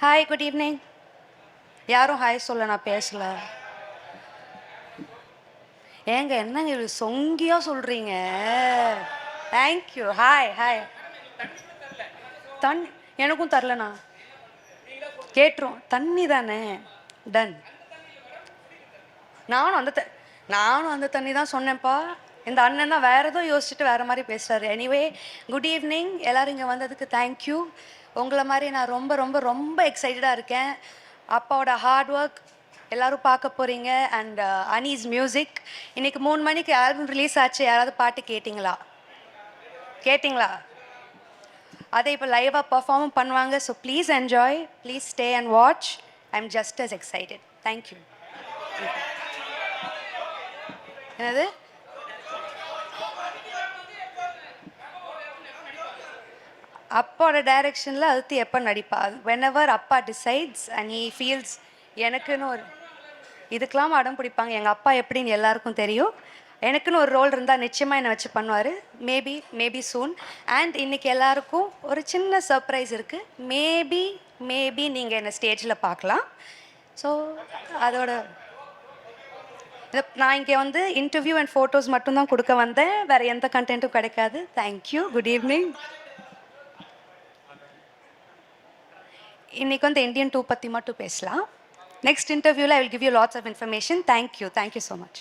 Hi, good evening. யாரும் hi சொல்ல, நான் பேசல. ஏங்க என்னங்க இது சொங்கியா சொல்றீங்க? தேங்க்யூ. Hi hi. தண்ணி எனக்கும் தரலண்ணா. கேட்டுரும். தண்ணி தானே. டன். நானும் அந்த நானும் அந்த தண்ணி தான் சொன்னேன்ப்பா. இந்த அண்ணன் தான் வேறு ஏதோ யோசிச்சுட்டு வேறு மாதிரி பேசுகிறாரு. Anyway, good evening. எல்லோரும் இங்கே வந்ததுக்கு தேங்க்யூ. உங்களை மாதிரி நான் ரொம்ப ரொம்ப ரொம்ப எக்ஸைட்டடாக இருக்கேன். அப்பாவோட ஹார்ட் ஒர்க் எல்லோரும் பார்க்க போகிறீங்க. அண்ட் அனீஸ் மியூசிக். இன்றைக்கி 3 மணிக்கு ஆல்பம் ரிலீஸ் ஆச்சு. யாராவது பாட்டு கேட்டிங்களா? அதை இப்போ லைவாக பர்ஃபார்மும் பண்ணுவாங்க. So please enjoy. Please stay and watch. I am just as excited. Thank you. என்னது? அப்பாவோட டைரக்ஷனில் அடுத்து எப்போ நடிப்பா? வென்எவர் அப்பா டிசைட்ஸ் அண்ட் ஹீ ஃபீல்ஸ். எனக்குன்னு ஒரு இதுக்கெல்லாம் அடம் பிடிப்பாங்க. எங்கள் அப்பா எப்படின்னு எல்லாருக்கும் தெரியும். எனக்குன்னு ஒரு ரோல் இருந்தால் நிச்சயமாக என்னை வச்சு பண்ணுவார். Maybe soon. அண்ட் இன்றைக்கி எல்லாருக்கும் ஒரு சின்ன சர்ப்ரைஸ் இருக்குது. மேபி நீங்கள் என்னை ஸ்டேஜில் பார்க்கலாம். ஸோ அதோட நான் இங்கே வந்து இன்டர்வியூ அண்ட் ஃபோட்டோஸ் மட்டும்தான் கொடுக்க வந்தேன். வேறு எந்த கண்டென்ட்டும் கிடைக்காது. தேங்க்யூ. Good evening. இன்றைக்கி வந்து இந்தியன் 2 பற்றி மட்டும் பேசலாம். நெக்ஸ்ட் இன்டர்வியூவில் I will give you lots of information. Thank you so much.